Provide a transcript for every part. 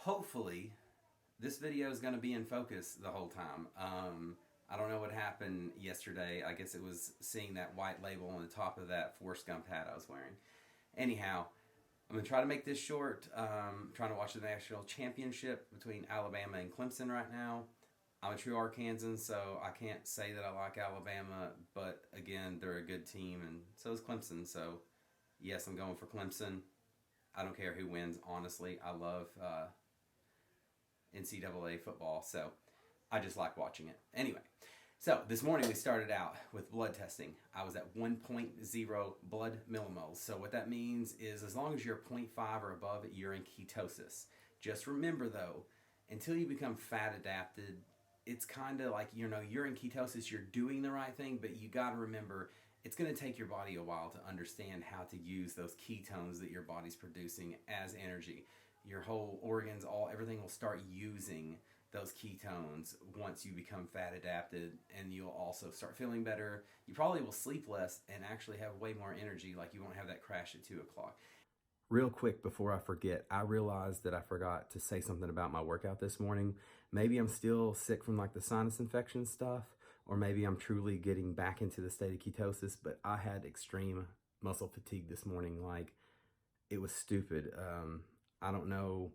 hopefully this video is going to be in focus the whole time. I don't know what happened yesterday. I guess it was seeing that white label on the top of that Forrest Gump hat I was wearing. Anyhow, I'm going to try to make this short. I'm trying to watch the national championship between Alabama and Clemson right now. I'm a true Arkansan, so I can't say that I like Alabama, but again, they're a good team, and so is Clemson. So, yes, I'm going for Clemson. I don't care who wins, honestly. I love NCAA football, so I just like watching it. Anyway, so this morning we started out with blood testing. I was at 1.0 blood millimoles. So what that means is as long as you're 0.5 or above, you're in ketosis. Just remember though, until you become fat adapted, it's kind of like, you're in ketosis, you're doing the right thing, but you got to remember it's going to take your body a while to understand how to use those ketones that your body's producing as energy. Your whole organs, everything will start using those ketones once you become fat adapted, and you'll also start feeling better. You probably will sleep less and actually have way more energy, like you won't have that crash at 2 o'clock. Real quick before I forget, I realized that I forgot to say something about my workout this morning. Maybe I'm still sick from like the sinus infection stuff, or maybe I'm truly getting back into the state of ketosis, but I had extreme muscle fatigue this morning. Like, it was stupid. I don't know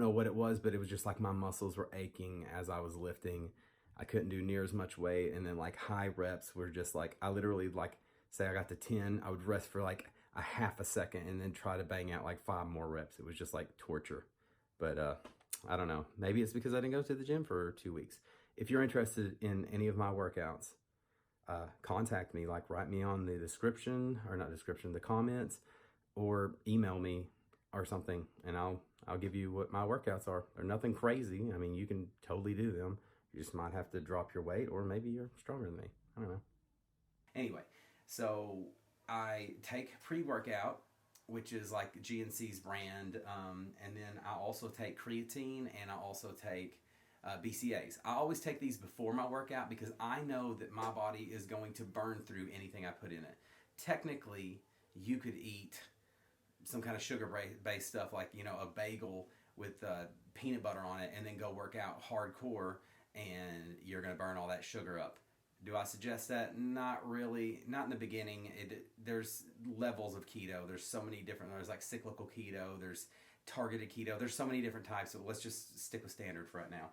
what it was, but it was just like my muscles were aching as I was lifting. I couldn't do near as much weight, and then like high reps were just like, I literally like, say I got to 10, I would rest for like a half a second and then try to bang out like 5 more reps. It was just like torture. But I don't know. Maybe it's because I didn't go to the gym for 2 weeks. If you're interested in any of my workouts, contact me. Like, write me on the the comments, or email me or something, and I'll give you what my workouts are. They're nothing crazy. I mean, you can totally do them. You just might have to drop your weight, or maybe you're stronger than me. I don't know. Anyway, so I take pre-workout, which is like GNC's brand, and then I also take creatine, and I also take BCAAs. I always take these before my workout because I know that my body is going to burn through anything I put in it. Technically, you could eat some kind of sugar-based stuff like, a bagel with peanut butter on it, and then go work out hardcore, and you're going to burn all that sugar up. Do I suggest that? Not really. Not in the beginning. There's levels of keto. There's so many different. There's like cyclical keto. There's targeted keto. There's so many different types. So let's just stick with standard for right now.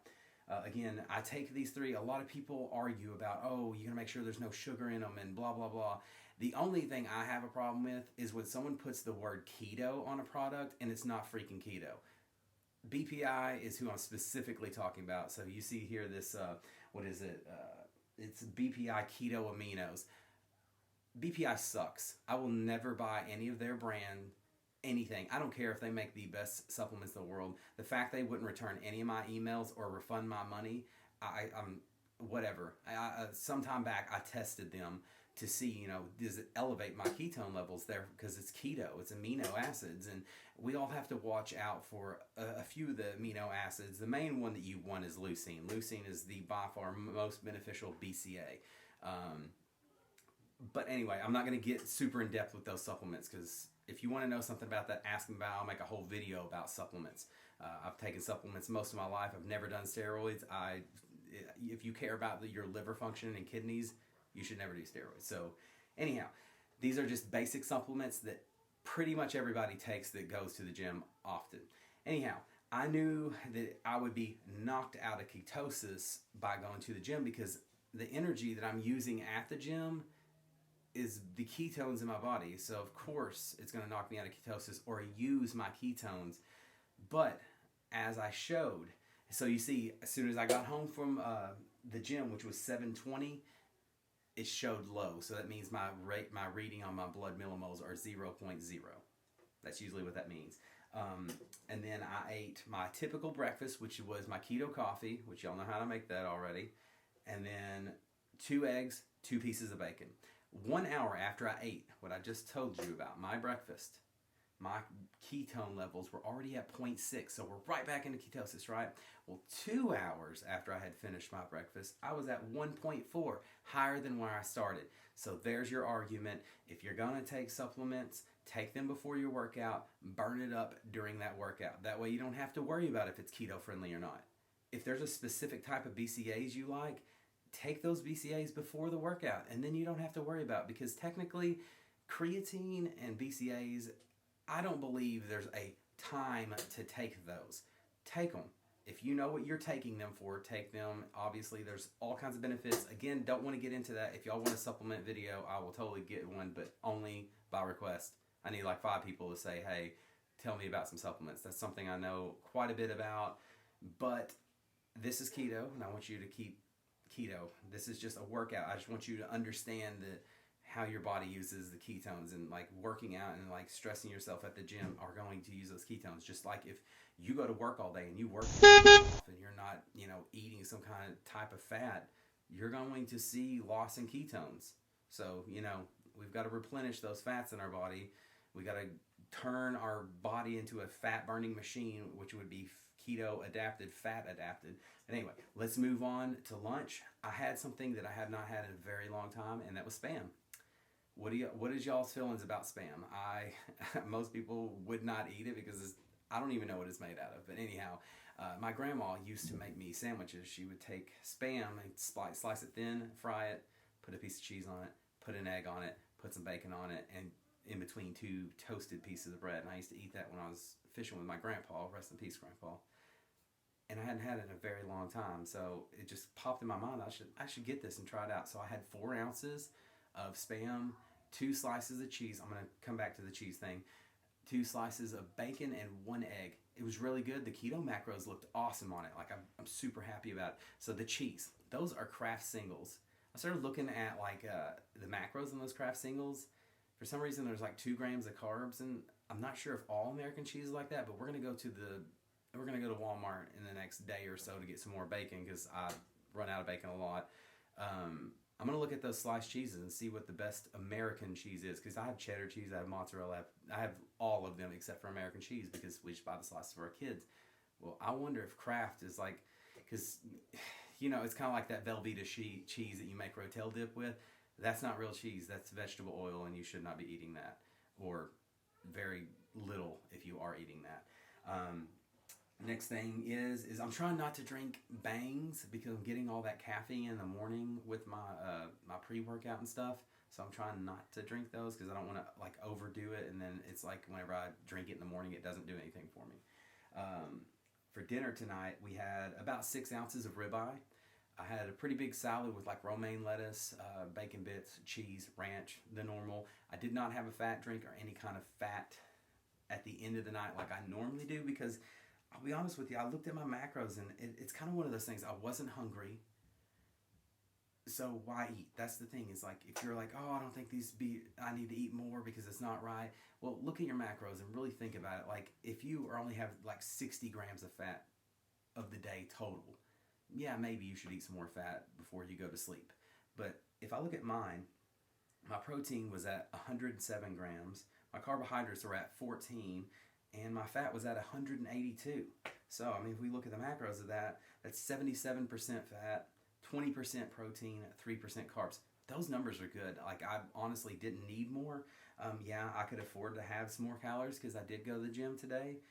Again, I take these 3. A lot of people argue about, oh, you're going to make sure there's no sugar in them and blah, blah, blah. The only thing I have a problem with is when someone puts the word keto on a product and it's not freaking keto. BPI is who I'm specifically talking about. So you see here this, what is it? It's BPI Keto Aminos. BPI sucks. I will never buy any of their brand anything. I don't care if they make the best supplements in the world. The fact they wouldn't return any of my emails or refund my money, I'm whatever. Some time back, I tested them to see, does it elevate my ketone levels there, because it's keto, it's amino acids, and we all have to watch out for a few of the amino acids. The main one that you want is leucine. Leucine is the by far most beneficial BCA. But anyway, I'm not going to get super in depth with those supplements, because if you want to know something about that, ask me about it. I'll make a whole video about supplements. I've taken supplements most of my life. I've never done steroids. If you care about your liver function and kidneys, you should never do steroids. So anyhow, these are just basic supplements that pretty much everybody takes that goes to the gym often. Anyhow, I knew that I would be knocked out of ketosis by going to the gym, because the energy that I'm using at the gym is the ketones in my body. So of course it's going to knock me out of ketosis or use my ketones. But as I showed, so you see, as soon as I got home from the gym, which was 7:20, it showed low. So that means my reading on my blood millimoles are 0.0. That's usually what that means. And then I ate my typical breakfast, which was my keto coffee, which y'all know how to make that already. And then 2 eggs, 2 pieces of bacon. 1 hour after I ate what I just told you about, my breakfast, my ketone levels were already at 0.6, so we're right back into ketosis, right? Well, 2 hours after I had finished my breakfast, I was at 1.4, higher than where I started. So there's your argument. If you're going to take supplements, Take them before your workout, burn it up during that workout. That way you don't have to worry about if it's keto friendly or not. If there's a specific type of BCAAs you like, take those BCAAs before the workout, and then you don't have to worry about it, because technically creatine and BCAAs, I don't believe there's a time to take those. Take them. If you know what you're taking them for, take them. Obviously, there's all kinds of benefits. Again, don't want to get into that. If y'all want a supplement video, I will totally get one, but only by request. I need like 5 people to say, hey, tell me about some supplements. That's something I know quite a bit about, but this is keto, and I want you to keep keto. This is just a workout. I just want you to understand that how your body uses the ketones, and like working out and like stressing yourself at the gym are going to use those ketones. Just like if you go to work all day and you work and you're not, eating some kind of type of fat, you're going to see loss in ketones. So, we've got to replenish those fats in our body. We got to turn our body into a fat burning machine, which would be keto adapted, fat adapted. And anyway, let's move on to lunch. I had something that I have not had in a very long time, and that was Spam. What is y'all's feelings about Spam? Most people would not eat it because I don't even know what it's made out of. But anyhow, my grandma used to make me sandwiches. She would take Spam and slice it thin, fry it, put a piece of cheese on it, put an egg on it, put some bacon on it, and in between 2 toasted pieces of bread. And I used to eat that when I was fishing with my grandpa. Rest in peace, Grandpa. And I hadn't had it in a very long time, so it just popped in my mind. I should get this and try it out. So I had 4 ounces of Spam, 2 slices of cheese. I'm going to come back to the cheese thing. 2 slices of bacon and 1 egg. It was really good. The keto macros looked awesome on it. Like I'm super happy about it. So the cheese, those are Kraft singles. I started looking at like the macros in those Kraft singles. For some reason, there's like 2 grams of carbs, and I'm not sure if all American cheese is like that. But we're gonna go to Walmart in the next day or so to get some more bacon, because I run out of bacon a lot. I'm going to look at those sliced cheeses and see what the best American cheese is, because I have cheddar cheese, I have mozzarella, I have all of them except for American cheese, because we just buy the slices for our kids. Well, I wonder if Kraft is like, because, it's kind of like that Velveeta cheese that you make Rotel dip with. That's not real cheese. That's vegetable oil, and you should not be eating that, or very little if you are eating that. Next thing is I'm trying not to drink Bangs, because I'm getting all that caffeine in the morning with my my pre-workout and stuff. So I'm trying not to drink those, because I don't want to like overdo it, and then it's like whenever I drink it in the morning, it doesn't do anything for me. For dinner tonight, we had about 6 ounces of ribeye. I had a pretty big salad with like romaine lettuce, bacon bits, cheese, ranch, the normal. I did not have a fat drink or any kind of fat at the end of the night like I normally do, because I'll be honest with you, I looked at my macros, and it's kind of one of those things. I wasn't hungry, so why eat? That's the thing, is like, if you're like, oh, I don't think I need to eat more because it's not right. Well, look at your macros and really think about it. Like, if you only have like 60 grams of fat of the day total, yeah, maybe you should eat some more fat before you go to sleep. But if I look at mine, my protein was at 107 grams, my carbohydrates are at 14, and my fat was at 182. So, I mean, if we look at the macros of that, that's 77% fat, 20% protein, 3% carbs. Those numbers are good. Like, I honestly didn't need more. Yeah, I could afford to have some more calories, because I did go to the gym today.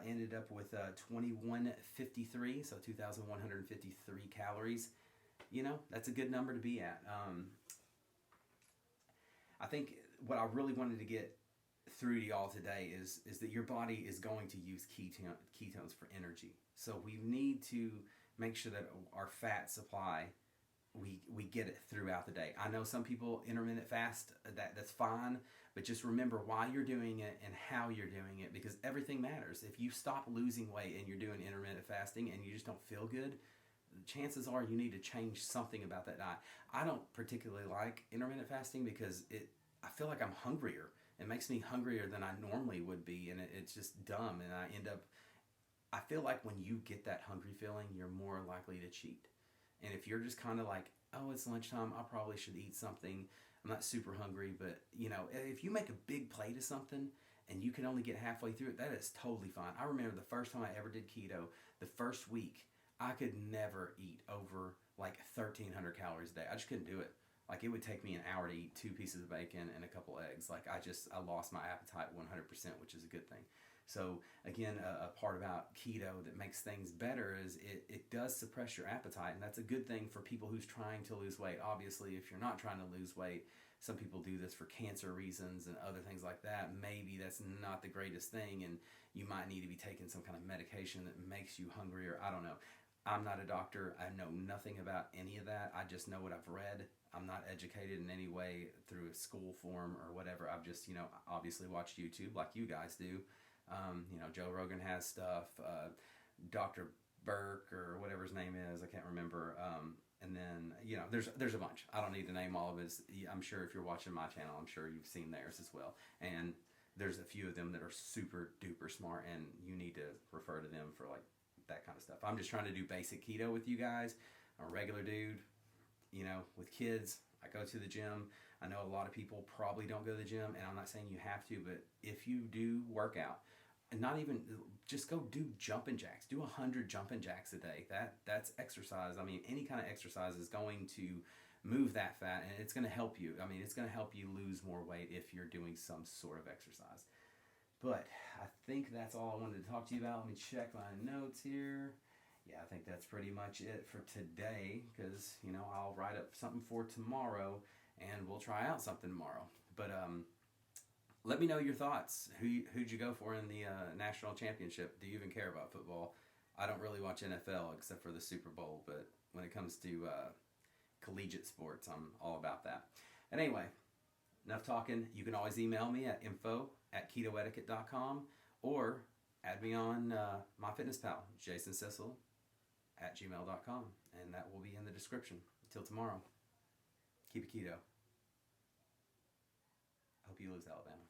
Ended up with 2153, so 2,153 calories. That's a good number to be at. I think what I really wanted to get through to y'all today is that your body is going to use ketones for energy. So we need to make sure that our fat supply, we get it throughout the day. I know some people intermittent fast, that's fine, but just remember why you're doing it and how you're doing it, because everything matters. If you stop losing weight and you're doing intermittent fasting and you just don't feel good, chances are you need to change something about that diet. I don't particularly like intermittent fasting because I feel like I'm hungrier. It makes me hungrier than I normally would be, and it's just dumb. And I feel like when you get that hungry feeling, you're more likely to cheat. And if you're just kind of like, oh, it's lunchtime, I probably should eat something, I'm not super hungry, but if you make a big plate of something and you can only get halfway through it, that is totally fine. I remember the first time I ever did keto, the first week, I could never eat over like 1,300 calories a day. I just couldn't do it. Like, it would take me an hour to eat 2 pieces of bacon and a couple eggs. Like, I lost my appetite 100%, which is a good thing. So again, a part about keto that makes things better is it does suppress your appetite, and that's a good thing for people who's trying to lose weight. Obviously, if you're not trying to lose weight, some people do this for cancer reasons and other things like that. Maybe that's not the greatest thing, and you might need to be taking some kind of medication that makes you hungrier. I don't know. I'm not a doctor. I know nothing about any of that. I just know what I've read. I'm not educated in any way through a school form or whatever. I've just, obviously watched YouTube like you guys do. Joe Rogan has stuff, Dr. Burke or whatever his name is, I can't remember. And then, there's a bunch. I don't need to name all of it. I'm sure if you're watching my channel, I'm sure you've seen theirs as well. And there's a few of them that are super duper smart, and you need to refer to them for like that kind of stuff. I'm just trying to do basic keto with you guys. I'm a regular dude, with kids. I go to the gym. I know a lot of people probably don't go to the gym, and I'm not saying you have to, but if you do work out, and not even, just go do jumping jacks. Do 100 jumping jacks a day. That's exercise. I mean, any kind of exercise is going to move that fat, and it's going to help you. I mean, it's going to help you lose more weight if you're doing some sort of exercise. But I think that's all I wanted to talk to you about. Let me check my notes here. Yeah, I think that's pretty much it for today, because, I'll write up something for tomorrow, and we'll try out something tomorrow. But let me know your thoughts. Who'd you go for in the national championship? Do you even care about football? I don't really watch NFL except for the Super Bowl, but when it comes to collegiate sports, I'm all about that. And anyway, enough talking. You can always email me at info@ketoetiquette.com or add me on MyFitnessPal, jasoncissell@gmail.com, and that will be in the description. Until tomorrow, keep it keto. Hope you lose, Alabama.